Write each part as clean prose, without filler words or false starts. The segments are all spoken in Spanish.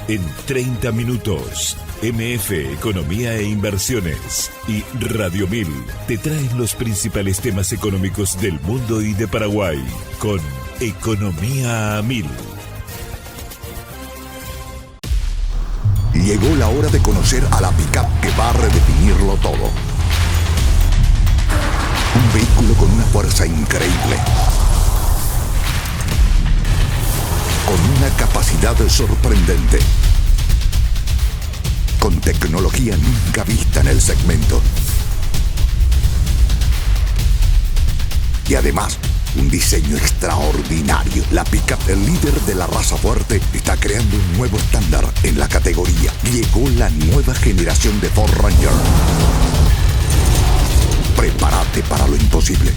En 30 minutos, MF Economía e Inversiones y Radio 1000 te traen los principales temas económicos del mundo y de Paraguay con Economía a 1000. Llegó la hora de conocer a la pick-up que va a redefinirlo todo. Un vehículo con una fuerza increíble, con una capacidad sorprendente, con tecnología nunca vista en el segmento. Y además, un diseño extraordinario. La pick-up, el líder de la raza fuerte, está creando un nuevo estándar en la categoría. Llegó la nueva generación de Ford Ranger. Prepárate para lo imposible.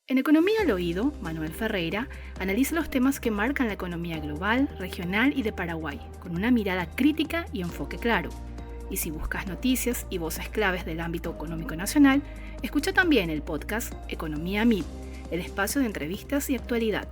En Economía al Oído, Manuel Ferreira analiza los temas que marcan la economía global, regional y de Paraguay, con una mirada crítica y enfoque claro. Y si buscas noticias y voces claves del ámbito económico nacional, escucha también el podcast Economía 1000, el espacio de entrevistas y actualidad.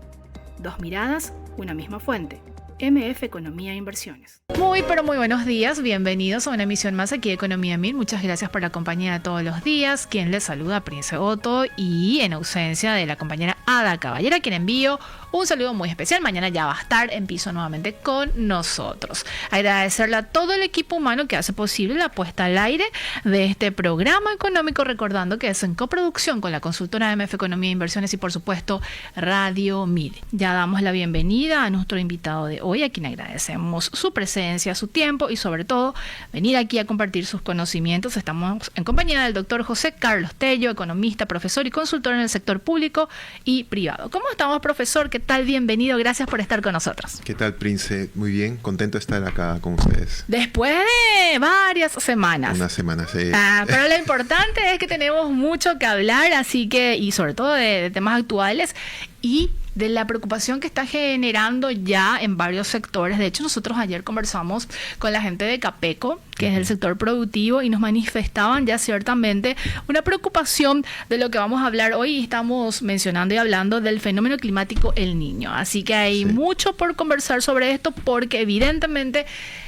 Dos miradas, una misma fuente. MF Economía e Inversiones. Muy buenos días, bienvenidos a una emisión más aquí de Economía 1000. Muchas gracias por la compañía de todos los días. Quien les saluda, Prince Otto, y en ausencia de la compañera Ada Caballera, quien envío un saludo muy especial. Mañana ya va a estar en piso nuevamente con nosotros. Agradecerle a todo el equipo humano que hace posible la puesta al aire de este programa económico, recordando que es en coproducción con la consultora MF Economía e Inversiones y por supuesto Radio 1000. Ya damos la bienvenida a nuestro invitado de hoy, a quien agradecemos su presencia, su tiempo y sobre todo venir aquí a compartir sus conocimientos. Estamos en compañía del doctor José Carlos Tello, economista, profesor y consultor en el sector público y privado. ¿Cómo estamos, profesor? ¿Qué tal? Bienvenido, gracias por estar con nosotros. ¿Qué tal, Prince? Muy bien, contento de estar acá con ustedes. Después de varias semanas. Una semana, sí. Pero lo importante es que tenemos mucho que hablar, así que, y sobre todo de temas actuales y de la preocupación que está generando ya en varios sectores. De hecho, nosotros ayer conversamos con la gente de Capeco, que es el sector productivo, y nos manifestaban ya ciertamente una preocupación de lo que vamos a hablar hoy. Estamos mencionando y hablando del fenómeno climático El Niño. Así que hay mucho por conversar sobre esto, porque evidentemente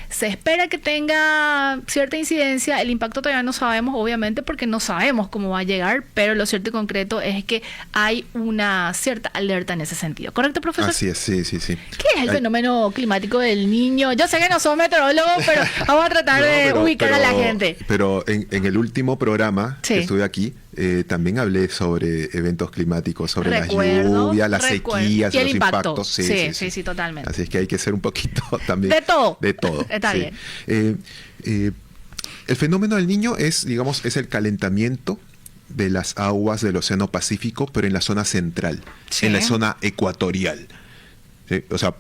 se espera que tenga cierta incidencia. El impacto todavía no sabemos, obviamente, porque no sabemos cómo va a llegar, pero lo cierto y concreto es que hay una cierta alerta en ese sentido. ¿Correcto, profesor? Así es, sí. ¿Qué es el fenómeno climático del Niño? Yo sé que no somos meteorólogos, pero vamos a tratar de ubicar a la gente. Pero en el último programa que estuve aquí, también hablé sobre eventos climáticos, sobre las lluvias, las sequías, y el los impacto. impactos. Sí, totalmente. Así es que hay que ser un poquito también... De todo. Está sí. bien. El fenómeno del Niño es el calentamiento de las aguas del Océano Pacífico, pero en la zona central, en la zona ecuatorial. ¿Sí? O sea,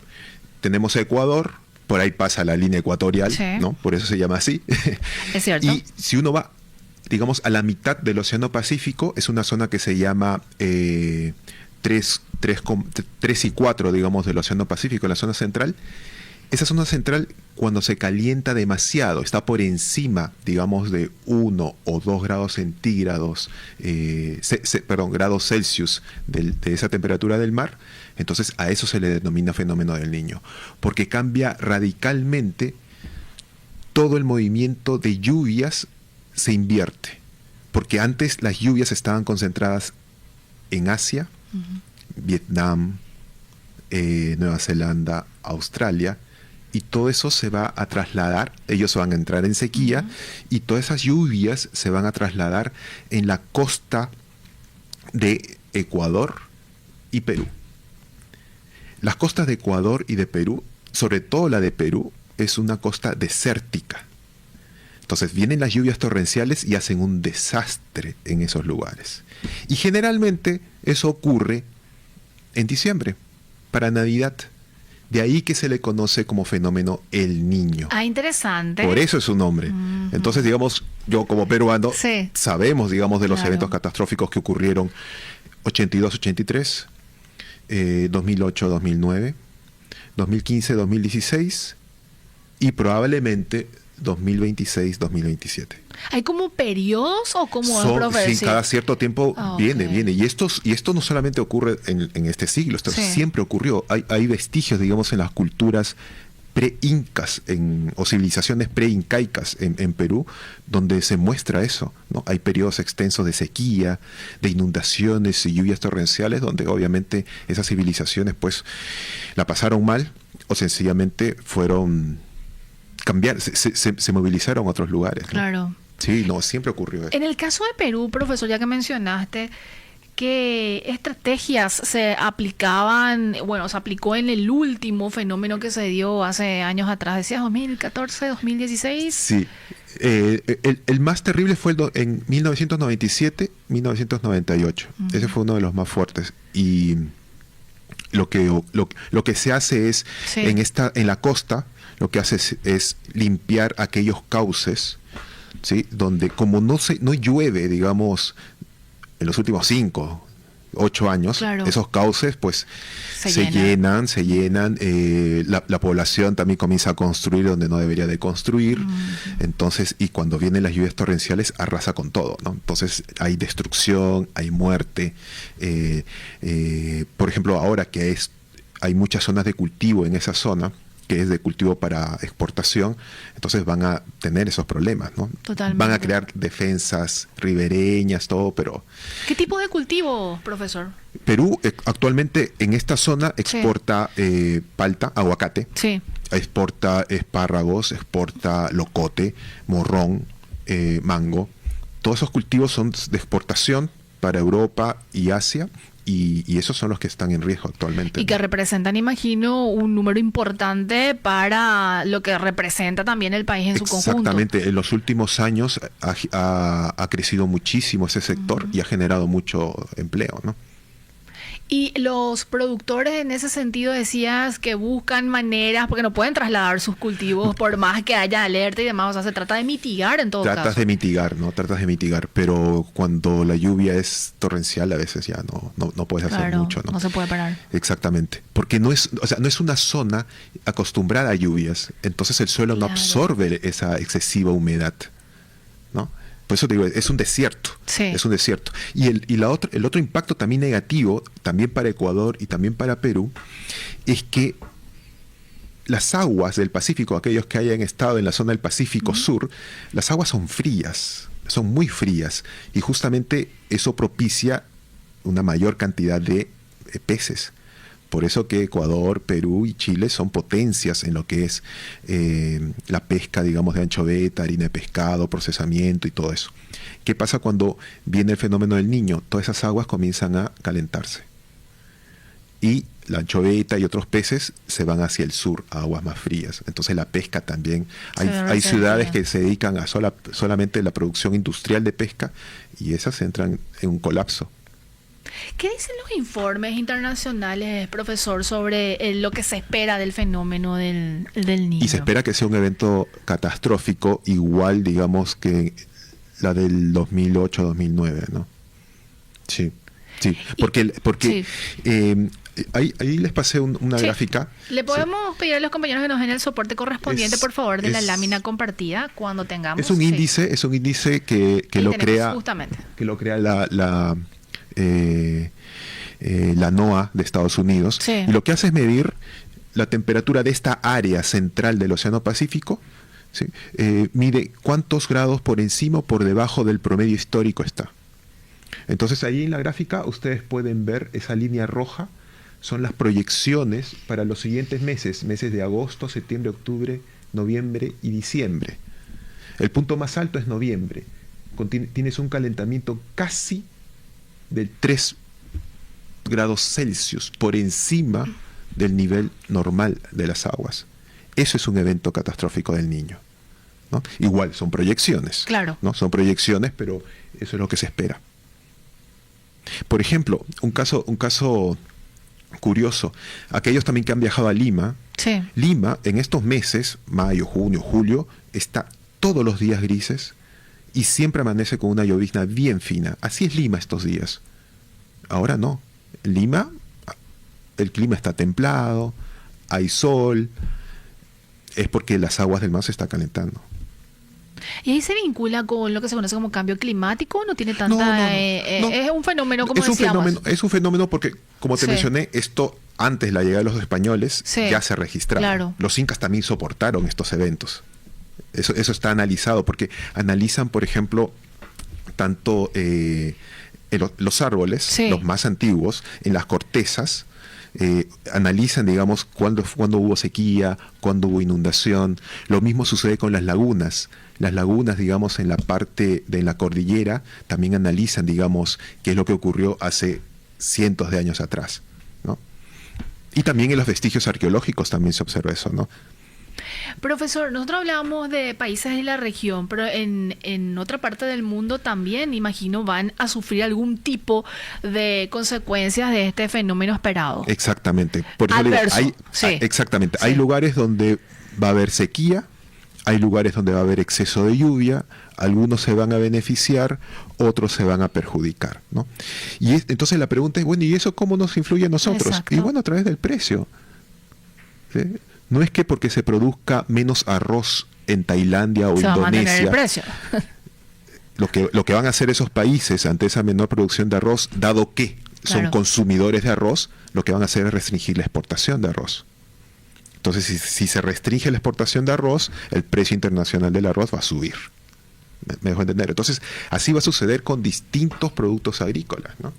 tenemos Ecuador, por ahí pasa la línea ecuatorial, ¿no? Por eso se llama así. Es cierto. Y si uno va, digamos, a la mitad del Océano Pacífico, es una zona que se llama 3 y 4, digamos, del Océano Pacífico, la zona central. Esa zona central, cuando se calienta demasiado, está por encima, digamos, de 1 o 2 grados centígrados, grados Celsius de esa temperatura del mar, entonces a eso se le denomina fenómeno del Niño, porque cambia radicalmente todo el movimiento de lluvias, se invierte, porque antes las lluvias estaban concentradas en Asia, Vietnam, Nueva Zelanda, Australia, y todo eso se va a trasladar, ellos van a entrar en sequía, y todas esas lluvias se van a trasladar en la costa de Ecuador y Perú. Las costas de Ecuador y de Perú, sobre todo la de Perú, es una costa desértica. Entonces vienen las lluvias torrenciales y hacen un desastre en esos lugares. Y generalmente eso ocurre en diciembre, para Navidad. De ahí que se le conoce como fenómeno El Niño. Ah, interesante. Por eso es su nombre. Entonces, digamos, yo como peruano sabemos, digamos, de los eventos catastróficos que ocurrieron 82-83, 2008-2009, 2015-2016 y probablemente 2026-2027. ¿Hay como periodos o como es, profe? Sí, cada cierto tiempo viene. Y esto no solamente ocurre en este siglo, esto siempre ocurrió. Hay vestigios, digamos, en las culturas pre-incas o civilizaciones pre-incaicas en Perú, donde se muestra eso, ¿no? Hay periodos extensos de sequía, de inundaciones y lluvias torrenciales, donde obviamente esas civilizaciones pues la pasaron mal o sencillamente fueron se movilizaron a otros lugares, ¿no? Claro. Sí, no, siempre ocurrió eso. En el caso de Perú, profesor, ya que mencionaste, ¿qué estrategias se aplicaban? Bueno, se aplicó en el último fenómeno que se dio hace años atrás, decías 2014, 2016. Sí, el más terrible fue en 1997, 1998. Ese fue uno de los más fuertes. Y lo que se hace es, en la costa, lo que hace es limpiar aquellos cauces, ¿sí? Donde como no llueve, digamos, en los últimos 5, 8 años, esos cauces pues se llenan, la población también comienza a construir donde no debería de construir, entonces, y cuando vienen las lluvias torrenciales arrasa con todo, ¿no? Entonces hay destrucción, hay muerte, por ejemplo ahora que hay muchas zonas de cultivo en esa zona, que es de cultivo para exportación, entonces van a tener esos problemas, ¿no? Totalmente. Van a crear defensas ribereñas, todo, pero... ¿Qué tipo de cultivo, profesor? Perú actualmente en esta zona exporta palta, aguacate, exporta espárragos, exporta locote, morrón, mango. Todos esos cultivos son de exportación para Europa y Asia, y esos son los que están en riesgo actualmente. Y que representan, imagino, un número importante para lo que representa también el país en su conjunto. Exactamente. En los últimos años ha crecido muchísimo ese sector y ha generado mucho empleo, ¿no? Y los productores en ese sentido decías que buscan maneras, porque no pueden trasladar sus cultivos por más que haya alerta y demás, o sea, se trata de mitigar en todo caso. Tratas de mitigar, pero cuando la lluvia es torrencial a veces ya no puedes hacer mucho, ¿no? No se puede parar. Exactamente, porque no es una zona acostumbrada a lluvias, entonces el suelo no absorbe esa excesiva humedad, ¿no? Por eso te digo, es un desierto. Es un desierto. Y el otro impacto también negativo, también para Ecuador y también para Perú, es que las aguas del Pacífico, aquellos que hayan estado en la zona del Pacífico Sur, las aguas son frías, son muy frías, y justamente eso propicia una mayor cantidad de peces. Por eso que Ecuador, Perú y Chile son potencias en lo que es la pesca, digamos, de anchoveta, harina de pescado, procesamiento y todo eso. ¿Qué pasa cuando viene el fenómeno del Niño? Todas esas aguas comienzan a calentarse. Y la anchoveta y otros peces se van hacia el sur, a aguas más frías. Entonces la pesca también. Hay ciudades que se dedican a solamente la producción industrial de pesca, y esas entran en un colapso. ¿Qué dicen los informes internacionales, profesor, sobre lo que se espera del fenómeno del Niño? Y se espera que sea un evento catastrófico, igual, digamos, que la del 2008-2009, ¿no? Sí. Porque ahí les pasé una gráfica. ¿Le podemos pedir a los compañeros que nos den el soporte correspondiente, por favor, de la lámina compartida cuando tengamos? Es un índice que lo crea, justamente, que lo crea la NOAA de Estados Unidos, y lo que hace es medir la temperatura de esta área central del Océano Pacífico, ¿sí? Mide cuántos grados por encima o por debajo del promedio histórico está. Entonces ahí en la gráfica ustedes pueden ver esa línea roja, son las proyecciones para los siguientes meses de agosto, septiembre, octubre, noviembre y diciembre. El punto más alto es noviembre, tienes un calentamiento casi de 3 grados Celsius por encima del nivel normal de las aguas. Eso es un evento catastrófico del Niño, ¿no? Igual, son proyecciones. Claro. ¿no? Son proyecciones, pero eso es lo que se espera. Por ejemplo, un caso curioso, aquellos también que han viajado a Lima, Lima en estos meses, mayo, junio, julio, está todos los días grises, y siempre amanece con una llovizna bien fina. Así es Lima estos días. Ahora no. Lima, el clima está templado, hay sol. Es porque las aguas del mar se están calentando. ¿Y ahí se vincula con lo que se conoce como cambio climático? ¿No tiene tanta...? No. Es un fenómeno, como es un decíamos. es un fenómeno porque, como te Sí. mencioné, esto antes de la llegada de los españoles Sí. ya se registraba. Claro. Los incas también soportaron estos eventos. Eso está analizado porque analizan, por ejemplo, tanto los árboles, Sí. los más antiguos, en las cortezas, analizan, digamos, cuándo hubo sequía, cuándo hubo inundación. Lo mismo sucede con las lagunas. Las lagunas, digamos, en la parte de la cordillera, también analizan, digamos, qué es lo que ocurrió hace cientos de años atrás, ¿no? Y también en los vestigios arqueológicos también se observa eso, ¿no? Profesor, nosotros hablamos de países de la región, pero en otra parte del mundo también, imagino, van a sufrir algún tipo de consecuencias de este fenómeno esperado. Exactamente. Por eso le digo, Adverso, sí. Exactamente. Sí. Hay lugares donde va a haber sequía, hay lugares donde va a haber exceso de lluvia, algunos se van a beneficiar, otros se van a perjudicar, ¿no? Entonces la pregunta es, bueno, ¿y eso cómo nos influye a nosotros? Exacto. Y bueno, a través del precio. ¿Sí? No es que porque se produzca menos arroz en Tailandia o Se va a mantener el Indonesia, precio. lo que van a hacer esos países ante esa menor producción de arroz, dado que son Claro. consumidores de arroz, lo que van a hacer es restringir la exportación de arroz. Entonces, si se restringe la exportación de arroz, el precio internacional del arroz va a subir. ¿Me dejo entender? Entonces, así va a suceder con distintos productos agrícolas, ¿no?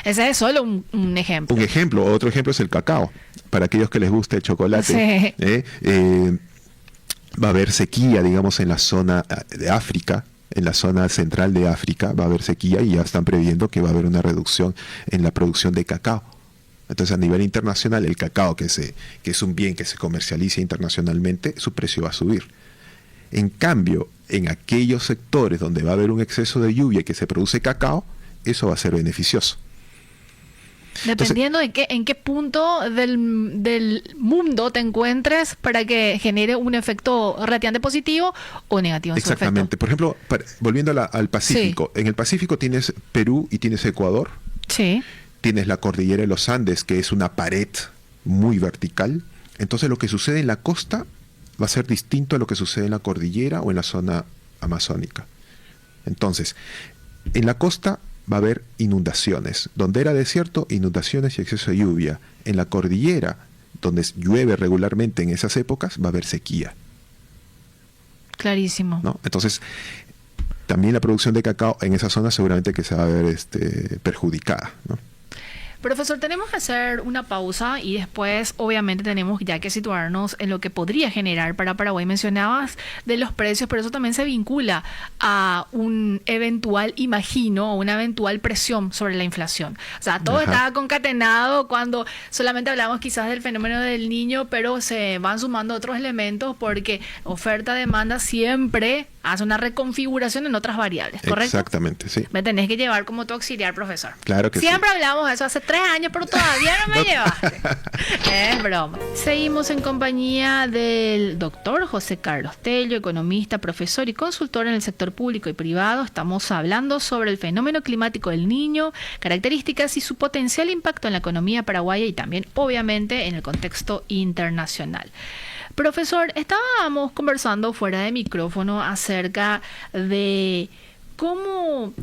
Ese es solo un ejemplo. Un ejemplo, otro ejemplo es el cacao. Para aquellos que les gusta el chocolate, Sí. Va a haber sequía, digamos, en la zona de África, en la zona central de África, va a haber sequía y ya están previendo que va a haber una reducción en la producción de cacao. Entonces, a nivel internacional, el cacao, que es un bien que se comercializa internacionalmente, su precio va a subir. En cambio, en aquellos sectores donde va a haber un exceso de lluvia y que se produce cacao, eso va a ser beneficioso. Dependiendo de en qué punto del mundo te encuentres para que genere un efecto relativamente positivo o negativo en su efecto. Exactamente. Por ejemplo, volviendo al Pacífico. Sí. En el Pacífico tienes Perú y tienes Ecuador. Sí. Tienes la cordillera de los Andes, que es una pared muy vertical. Entonces, lo que sucede en la costa va a ser distinto a lo que sucede en la cordillera o en la zona amazónica. Entonces, en la costa va a haber inundaciones. Donde era desierto, inundaciones y exceso de lluvia. En la cordillera, donde llueve regularmente en esas épocas, va a haber sequía, Clarísimo. ¿no? Entonces, también la producción de cacao en esa zona seguramente que se va a ver perjudicada, ¿no? Profesor, tenemos que hacer una pausa y después obviamente tenemos ya que situarnos en lo que podría generar para Paraguay. Mencionabas de los precios, pero eso también se vincula a un eventual, imagino, una eventual presión sobre la inflación. O sea, todo Ajá. está concatenado cuando solamente hablamos quizás del fenómeno del niño, pero se van sumando otros elementos porque oferta-demanda siempre hace una reconfiguración en otras variables, ¿correcto? Exactamente, sí. Me tenés que llevar como tu auxiliar, profesor. Claro que Siempre hablamos de eso hace 3 años, pero todavía no me llevaste. Es broma. Seguimos en compañía del doctor José Carlos Tello, economista, profesor y consultor en el sector público y privado. Estamos hablando sobre el fenómeno climático del Niño, características y su potencial impacto en la economía paraguaya y también, obviamente, en el contexto internacional. Profesor, estábamos conversando fuera de micrófono acerca de cómo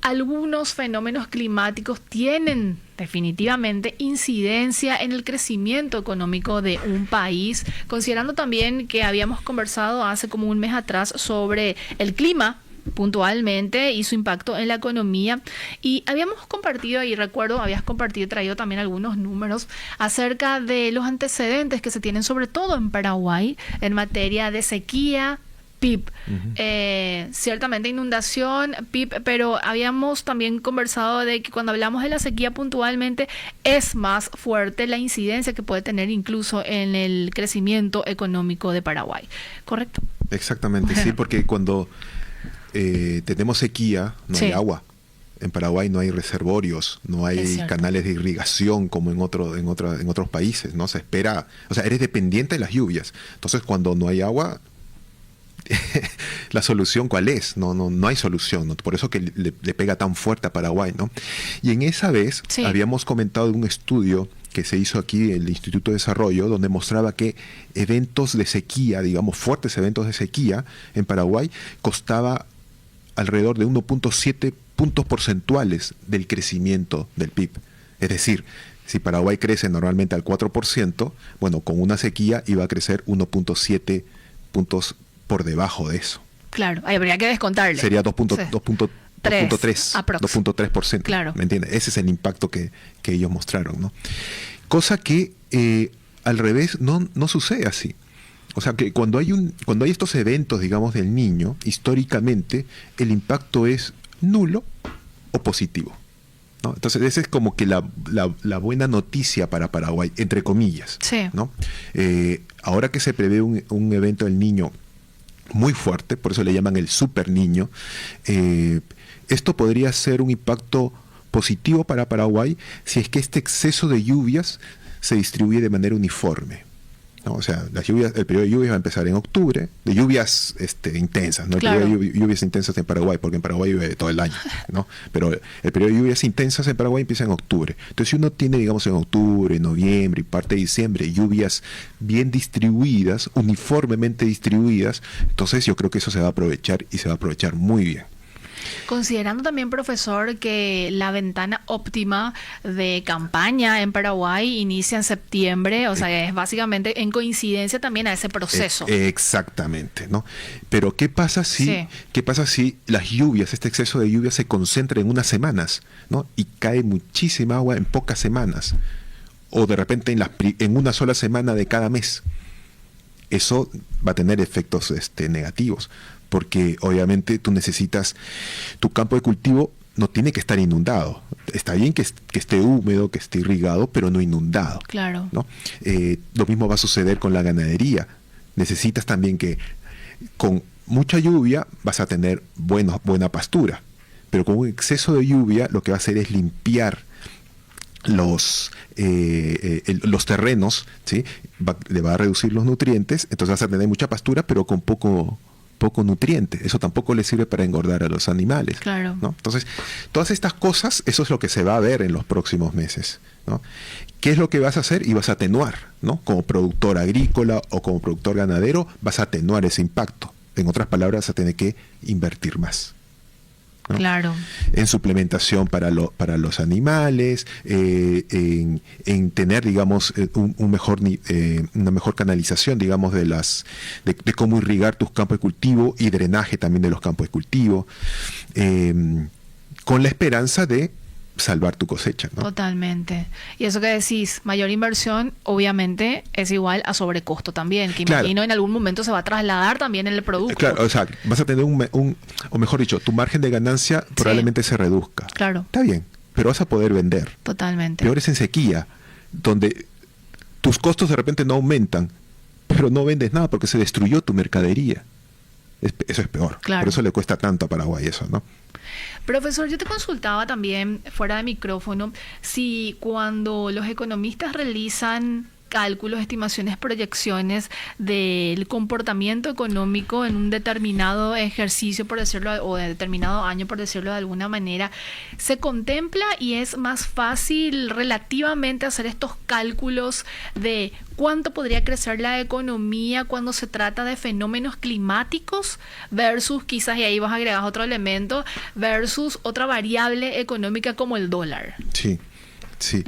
algunos fenómenos climáticos tienen definitivamente incidencia en el crecimiento económico de un país, considerando también que habíamos conversado hace como un mes atrás sobre el clima puntualmente y su impacto en la economía, y habíamos compartido, y recuerdo habías compartido, traído también algunos números acerca de los antecedentes que se tienen sobre todo en Paraguay en materia de sequía, PIB, ciertamente inundación, PIB, pero habíamos también conversado de que cuando hablamos de la sequía puntualmente es más fuerte la incidencia que puede tener incluso en el crecimiento económico de Paraguay, ¿correcto? Exactamente, sí, porque cuando tenemos sequía, no Sí. hay agua. En Paraguay no hay reservorios, no Es hay cierto. canales de irrigación como en otros países, ¿no? Se espera, o sea, eres dependiente de las lluvias. Entonces, cuando no hay agua, la solución ¿cuál es? No hay solución, ¿no? Por eso que le pega tan fuerte a Paraguay, ¿no? Y en esa vez Sí. habíamos comentado de un estudio que se hizo aquí en el Instituto de Desarrollo, donde mostraba que eventos de sequía, digamos fuertes eventos de sequía en Paraguay, costaba alrededor de 1.7 puntos porcentuales del crecimiento del PIB. Es decir, si Paraguay crece normalmente al 4%, bueno, con una sequía iba a crecer 1.7 puntos por debajo de eso. Claro, ahí habría que descontarle. Sería Sí. 2.3%. Claro. ¿Me entiendes? Ese es el impacto que ellos mostraron, ¿no? Cosa que al revés no sucede así. O sea, que cuando hay estos eventos, digamos, del Niño, históricamente el impacto es nulo o positivo, ¿no? Entonces, esa es como que la buena noticia para Paraguay, entre comillas. Sí. ¿No? Ahora que se prevé un evento del Niño muy fuerte, por eso le llaman el Super Niño, esto podría ser un impacto positivo para Paraguay si es que este exceso de lluvias se distribuye de manera uniforme, ¿no? O sea, el periodo de lluvias va a empezar en octubre, de lluvias intensas, ¿no? El Claro. periodo de lluvias intensas en Paraguay, porque en Paraguay llueve todo el año, ¿no? Pero el periodo de lluvias intensas en Paraguay empieza en octubre. Entonces, si uno tiene, digamos, en octubre, noviembre y parte de diciembre, lluvias bien distribuidas, uniformemente distribuidas, entonces yo creo que eso se va a aprovechar y se va a aprovechar muy bien. Considerando también, profesor, que la ventana óptima de campaña en Paraguay inicia en septiembre, o sea, es básicamente en coincidencia también a ese proceso. Exactamente, ¿no? Pero ¿qué pasa si las lluvias, este exceso de lluvia se concentra en unas semanas, ¿no? Y cae muchísima agua en pocas semanas, o de repente en una sola semana de cada mes? Eso va a tener efectos negativos, porque obviamente tú necesitas, tu campo de cultivo no tiene que estar inundado. Está bien que esté húmedo, que esté irrigado, pero no inundado. Claro. ¿No? Lo mismo va a suceder con la ganadería. Necesitas también que con mucha lluvia vas a tener buena pastura, pero con un exceso de lluvia lo que va a hacer es limpiar los terrenos, ¿sí? Le va a reducir los nutrientes, entonces vas a tener mucha pastura, pero con poco nutriente. Eso tampoco le sirve para engordar a los animales. Claro. ¿No? Entonces, todas estas cosas, eso es lo que se va a ver en los próximos meses, ¿no? ¿Qué es lo que vas a hacer? Y vas a atenuar, ¿no? Como productor agrícola o como productor ganadero, vas a atenuar ese impacto. En otras palabras, vas a tener que invertir más, ¿no? Claro. En suplementación para los animales, en tener, digamos, una mejor canalización, digamos, de cómo irrigar tus campos de cultivo y drenaje también de los campos de cultivo, con la esperanza de salvar tu cosecha, ¿no? Totalmente. Y eso que decís, mayor inversión, obviamente, es igual a sobrecosto también, que Claro. imagino en algún momento se va a trasladar también en el producto. Claro, o sea, vas a tener o mejor dicho, tu margen de ganancia probablemente se reduzca. Claro. Está bien, pero vas a poder vender. Totalmente. Peor es en sequía, donde tus costos de repente no aumentan, pero no vendes nada porque se destruyó tu mercadería. Eso es peor. Claro. Por eso le cuesta tanto a Paraguay eso, ¿no? Profesor, yo te consultaba también fuera de micrófono si cuando los economistas realizan cálculos, estimaciones, proyecciones del comportamiento económico en un determinado ejercicio, por decirlo, o de determinado año, por decirlo de alguna manera, se contempla y es más fácil relativamente hacer estos cálculos de cuánto podría crecer la economía cuando se trata de fenómenos climáticos versus quizás, y ahí vas a agregar otro elemento, versus otra variable económica como el dólar. Sí, sí.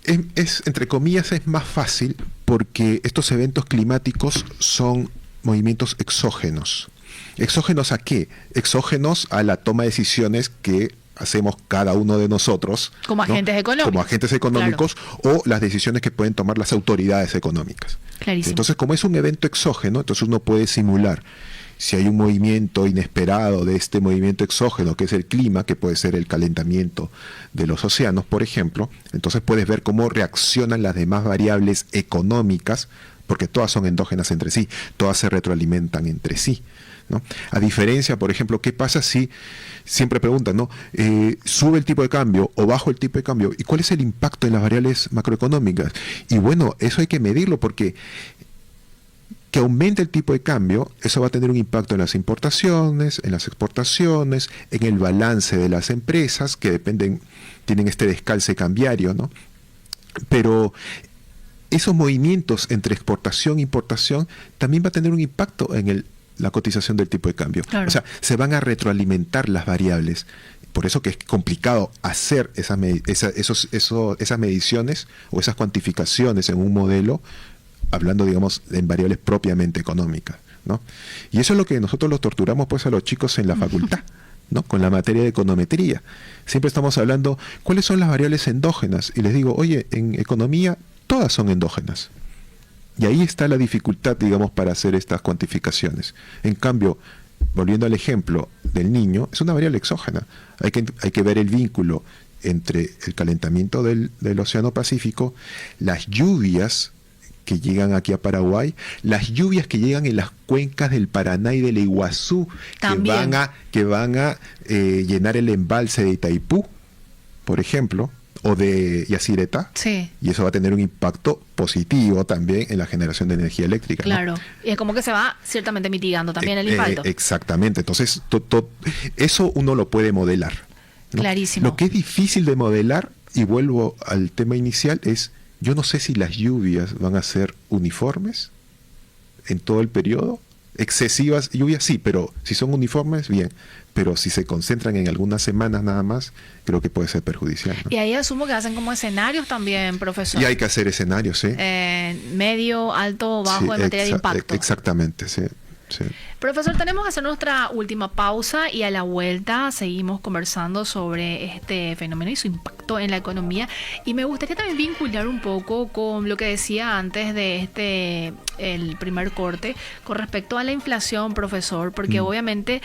Entre comillas, es más fácil porque estos eventos climáticos son movimientos exógenos. ¿Exógenos a qué? Exógenos a la toma de decisiones que hacemos cada uno de nosotros. Como ¿no? agentes económicos. Como agentes económicos, claro. O las decisiones que pueden tomar las autoridades económicas. Clarísimo. Entonces, como es un evento exógeno, entonces uno puede simular si hay un movimiento inesperado de este movimiento exógeno, que es el clima, que puede ser el calentamiento de los océanos, por ejemplo, entonces puedes ver cómo reaccionan las demás variables económicas, porque todas son endógenas entre sí, todas se retroalimentan entre sí, ¿no? A diferencia, por ejemplo, ¿qué pasa si, siempre preguntan, ¿no? Sube el tipo de cambio o bajo el tipo de cambio? ¿Y cuál es el impacto en las variables macroeconómicas? Y bueno, eso hay que medirlo porque que aumente el tipo de cambio, eso va a tener un impacto en las importaciones, en las exportaciones, en el balance de las empresas que tienen este descalce cambiario, ¿no? Pero esos movimientos entre exportación e importación también va a tener un impacto en la cotización del tipo de cambio. Claro. O sea, se van a retroalimentar las variables. Por eso que es complicado hacer esas mediciones o esas cuantificaciones en un modelo, hablando, digamos, en variables propiamente económicas, ¿no? Y eso es lo que nosotros los torturamos pues a los chicos en la facultad, ¿no? Con la materia de econometría. Siempre estamos hablando, ¿cuáles son las variables endógenas? Y les digo, oye, en economía todas son endógenas. Y ahí está la dificultad, digamos, para hacer estas cuantificaciones. En cambio, volviendo al ejemplo del niño, es una variable exógena. Hay que ver el vínculo entre el calentamiento del Océano Pacífico, las lluvias que llegan aquí a Paraguay, las lluvias que llegan en las cuencas del Paraná y del Iguazú, que van a llenar el embalse de Itaipú, por ejemplo, o de Yacyretá, sí. Y eso va a tener un impacto positivo también en la generación de energía eléctrica. Claro, ¿no? y es como que se va ciertamente mitigando también el impacto. Exactamente, entonces eso uno lo puede modelar, ¿no? Clarísimo. Lo que es difícil de modelar, y vuelvo al tema inicial, es yo no sé si las lluvias van a ser uniformes en todo el periodo. Excesivas lluvias, sí, pero si son uniformes, bien. Pero si se concentran en algunas semanas nada más, creo que puede ser perjudicial, ¿no? Y ahí asumo que hacen como escenarios también, profesor. Y hay que hacer escenarios, sí. Medio, alto, bajo, Sí, en materia de impacto. Exactamente, sí. Sí. Profesor, tenemos que hacer nuestra última pausa y a la vuelta seguimos conversando sobre este fenómeno y su impacto en la economía. Y me gustaría también vincular un poco con lo que decía antes de el primer corte con respecto a la inflación, profesor, porque obviamente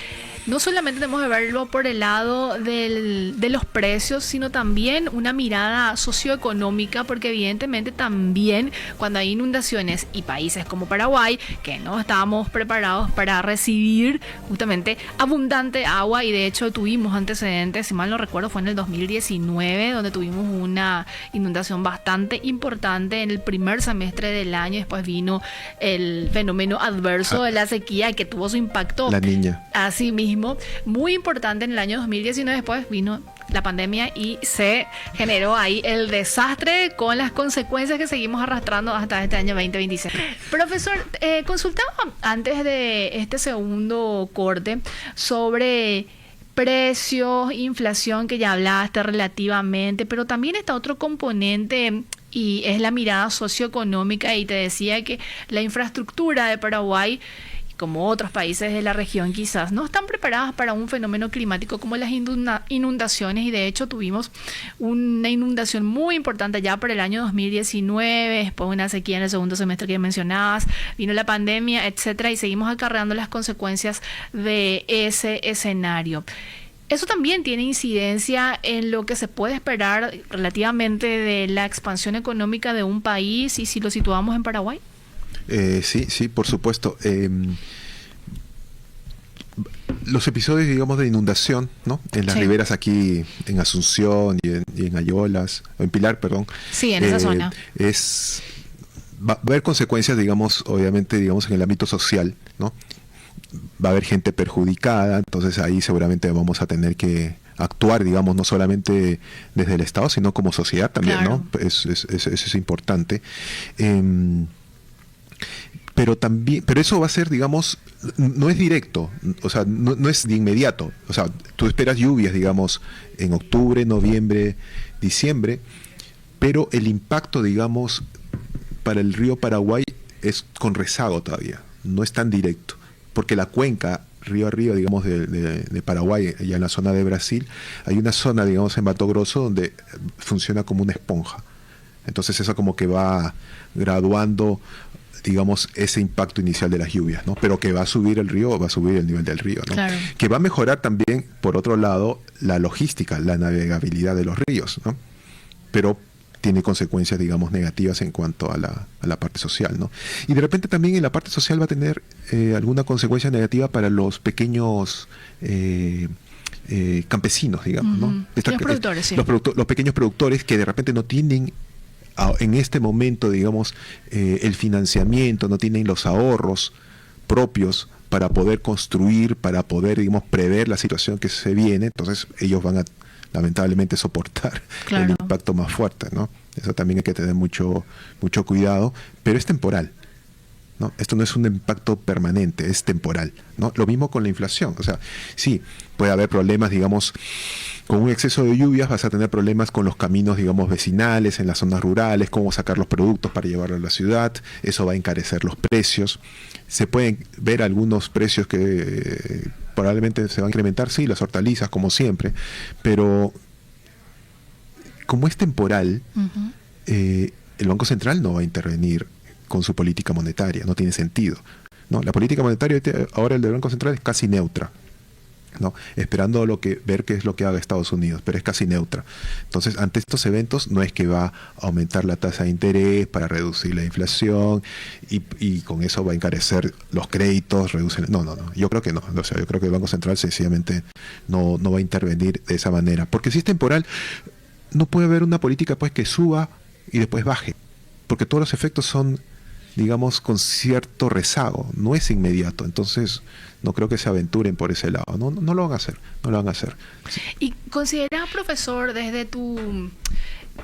no solamente tenemos que verlo por el lado de los precios, sino también una mirada socioeconómica, porque evidentemente también cuando hay inundaciones y países como Paraguay, que no estábamos preparados para recibir justamente abundante agua, y de hecho tuvimos antecedentes, si mal no recuerdo fue en el 2019, donde tuvimos una inundación bastante importante en el primer semestre del año. Después vino el fenómeno adverso de la sequía, que tuvo su impacto, La Niña, así mismo, muy importante en el año 2019. Después vino la pandemia y se generó ahí el desastre con las consecuencias que seguimos arrastrando hasta este año 2026. Profesor, consultaba antes de este segundo corte sobre precios, inflación, que ya hablaste relativamente, pero también está otro componente y es la mirada socioeconómica, y te decía que la infraestructura de Paraguay, como otros países de la región, quizás no están preparadas para un fenómeno climático como las inundaciones, y de hecho tuvimos una inundación muy importante ya por el año 2019, después una sequía en el segundo semestre que mencionabas, vino la pandemia, etcétera, y seguimos acarreando las consecuencias de ese escenario. Eso también tiene incidencia en lo que se puede esperar relativamente de la expansión económica de un país, y si lo situamos en Paraguay. Sí, por supuesto. Los episodios, digamos, de inundación, ¿no? En las riberas aquí, en Asunción y en Ayolas, o en Pilar, perdón. Sí, en esa zona. Va a haber consecuencias, digamos, obviamente, digamos, en el ámbito social, ¿no? Va a haber gente perjudicada, entonces ahí seguramente vamos a tener que actuar, digamos, no solamente desde el Estado, sino como sociedad también, claro, ¿no? Eso es importante. Pero eso va a ser, digamos, no es directo, o sea, no es de inmediato. O sea, tú esperas lluvias, digamos, en octubre, noviembre, diciembre, pero el impacto, digamos, para el río Paraguay es con rezago todavía, no es tan directo, porque la cuenca río arriba, digamos, de Paraguay, allá en la zona de Brasil, hay una zona, digamos, en Mato Grosso, donde funciona como una esponja. Entonces eso como que va graduando, digamos, ese impacto inicial de las lluvias, ¿no? Pero que va a subir el río, va a subir el nivel del río, ¿no? Claro. Que va a mejorar también, por otro lado, la logística, la navegabilidad de los ríos, ¿no? Pero tiene consecuencias, digamos, negativas en cuanto a la parte social, ¿no? Y de repente también en la parte social va a tener alguna consecuencia negativa para los pequeños campesinos, digamos, ¿no? Los productores, sí. Los pequeños productores que de repente no tienen en este momento, digamos, el financiamiento, no tienen los ahorros propios para poder construir, para poder, digamos, prever la situación que se viene. Entonces ellos van a lamentablemente soportar, claro, el impacto más fuerte, ¿no? Eso también hay que tener mucho cuidado, pero es temporal, ¿no? Esto no es un impacto permanente, es temporal, ¿no? Lo mismo con la inflación. O sea, sí, puede haber problemas, digamos, con un exceso de lluvias vas a tener problemas con los caminos, digamos, vecinales, en las zonas rurales, cómo sacar los productos para llevarlos a la ciudad, eso va a encarecer los precios. Se pueden ver algunos precios que probablemente se van a incrementar, sí, las hortalizas, como siempre, pero como es temporal, el Banco Central no va a intervenir con su política monetaria, no tiene sentido, ¿no? La política monetaria ahora el del Banco Central es casi neutra, ¿no? Esperando ver qué es lo que haga Estados Unidos, pero es casi neutra. Entonces, ante estos eventos no es que va a aumentar la tasa de interés para reducir la inflación y con eso va a encarecer los créditos, no, yo creo que no. O sea, yo creo que el Banco Central sencillamente no va a intervenir de esa manera, porque si es temporal no puede haber una política pues que suba y después baje, porque todos los efectos son, digamos, con cierto rezago, no es inmediato. Entonces no creo que se aventuren por ese lado, no lo van a hacer, no lo van a hacer. ¿Y consideras, profesor, desde tu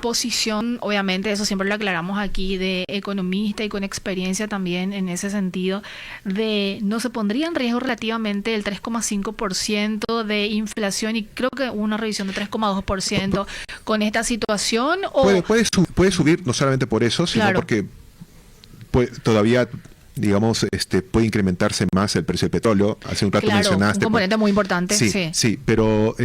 posición, obviamente eso siempre lo aclaramos aquí, de economista y con experiencia también en ese sentido, de no se pondría en riesgo relativamente el 3,5% de inflación y creo que una revisión de 3,2% con esta situación? ¿O? Puede subir no solamente por eso, sino claro, porque todavía, digamos, puede incrementarse más el precio del petróleo. Hace un rato mencionaste. Un componente muy importante. Sí, pero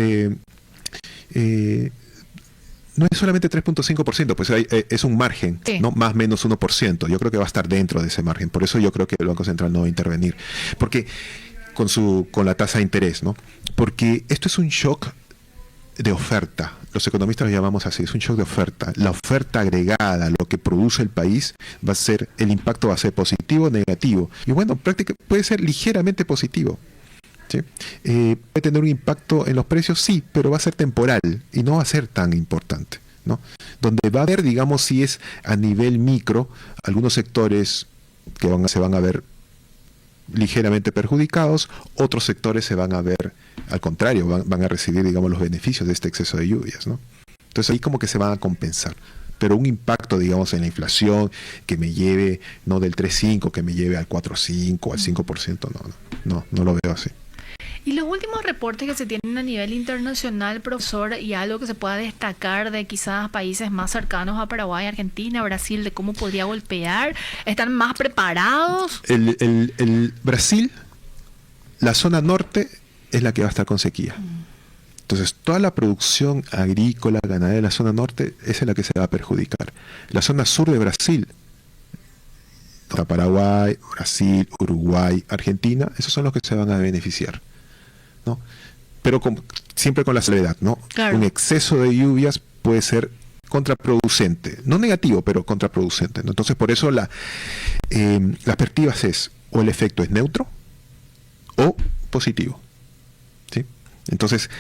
no es solamente 3,5%, pues es un margen, sí, ¿no? Más o menos 1%. Yo creo que va a estar dentro de ese margen. Por eso yo creo que el Banco Central no va a intervenir. Porque con la tasa de interés, ¿no? Porque esto es un shock de oferta. Los economistas lo llamamos así, es un shock de oferta. La oferta agregada, lo que produce el país, el impacto va a ser positivo o negativo. Y bueno, prácticamente puede ser ligeramente positivo, ¿sí? Puede tener un impacto en los precios, sí, pero va a ser temporal y no va a ser tan importante, ¿no? Donde va a haber, digamos, si es a nivel micro, algunos sectores que se van a ver ligeramente perjudicados, otros sectores se van a ver, al contrario, van a recibir, digamos, los beneficios de este exceso de lluvias, ¿no? Entonces ahí como que se van a compensar. Pero un impacto, digamos, en la inflación que me lleve, no del 3,5, que me lleve al 4,5, al 5%, no lo veo así. Y los últimos reportes que se tienen a nivel internacional, profesor, y algo que se pueda destacar de quizás países más cercanos a Paraguay, Argentina, Brasil, de cómo podría golpear, ¿están más preparados? El Brasil, la zona norte es la que va a estar con sequía. Entonces, toda la producción agrícola, ganadera de la zona norte, esa es la que se va a perjudicar. La zona sur de Brasil, Paraguay, Brasil, Uruguay, Argentina, esos son los que se van a beneficiar, ¿no? Pero siempre con la salvedad, ¿no? Claro. Un exceso de lluvias puede ser contraproducente, no negativo, pero contraproducente, ¿no? Entonces, por eso la perspectiva es, o el efecto es neutro o positivo, ¿sí? Entonces,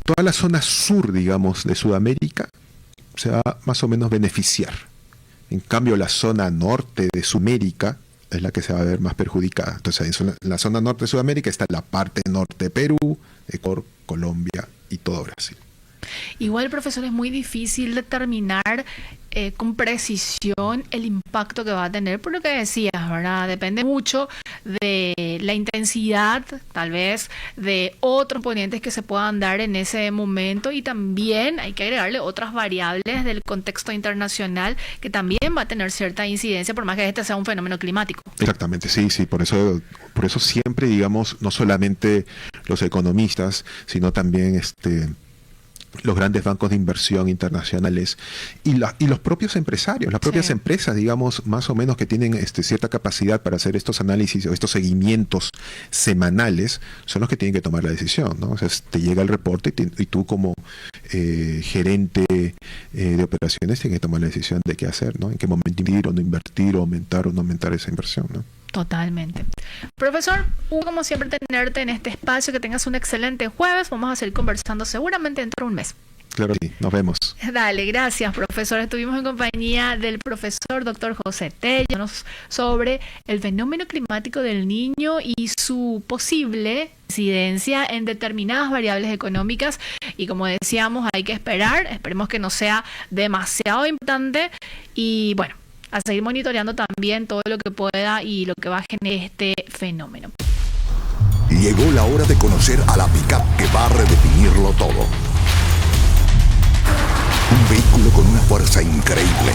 toda la zona sur, digamos, de Sudamérica se va más o menos beneficiar. En cambio, la zona norte de Sudamérica es la que se va a ver más perjudicada. Entonces, en la zona norte de Sudamérica está la parte norte de Perú, Ecuador, Colombia y todo Brasil. Igual, profesor, es muy difícil determinar con precisión el impacto que va a tener, por lo que decías, ¿verdad? Depende mucho de la intensidad, tal vez, de otros componentes que se puedan dar en ese momento, y también hay que agregarle otras variables del contexto internacional que también va a tener cierta incidencia, por más que este sea un fenómeno climático. Exactamente, sí, por eso siempre, digamos, no solamente los economistas, sino también los grandes bancos de inversión internacionales y los propios empresarios, las propias empresas, digamos, más o menos que tienen cierta capacidad para hacer estos análisis o estos seguimientos semanales, son los que tienen que tomar la decisión, ¿no? O sea, te llega el reporte y tú como gerente de operaciones tienes que tomar la decisión de qué hacer, ¿no? En qué momento invertir o no invertir, o aumentar o no aumentar esa inversión, ¿no? Totalmente. Profesor, como siempre tenerte en este espacio, que tengas un excelente jueves. Vamos a seguir conversando seguramente dentro de un mes. Claro que sí, nos vemos. Dale, gracias, profesor. Estuvimos en compañía del profesor Dr. José Tello sobre el fenómeno climático del Niño y su posible incidencia en determinadas variables económicas. Y como decíamos, hay que esperemos que no sea demasiado importante y bueno, a seguir monitoreando también todo lo que pueda y lo que va a generar este fenómeno. Llegó la hora de conocer a la pick-up que va a redefinirlo todo. Un vehículo con una fuerza increíble,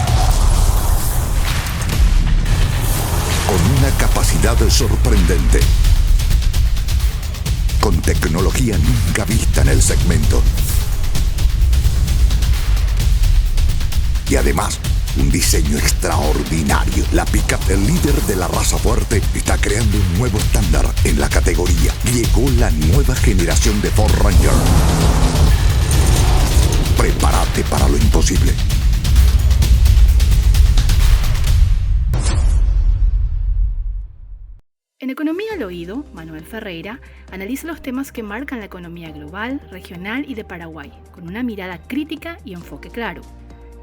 con una capacidad sorprendente, con tecnología nunca vista en el segmento. Y además, un diseño extraordinario. La pick-up, el líder de la raza fuerte, está creando un nuevo estándar en la categoría. Llegó la nueva generación de Ford Ranger. Prepárate para lo imposible. En Economía al Oído, Manuel Ferreira analiza los temas que marcan la economía global, regional y de Paraguay, con una mirada crítica y enfoque claro.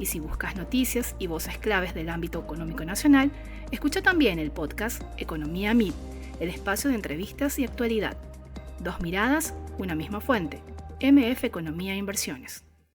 Y si buscas noticias y voces claves del ámbito económico nacional, escucha también el podcast Economía MIB, el espacio de entrevistas y actualidad. Dos miradas, una misma fuente. MF Economía e Inversiones.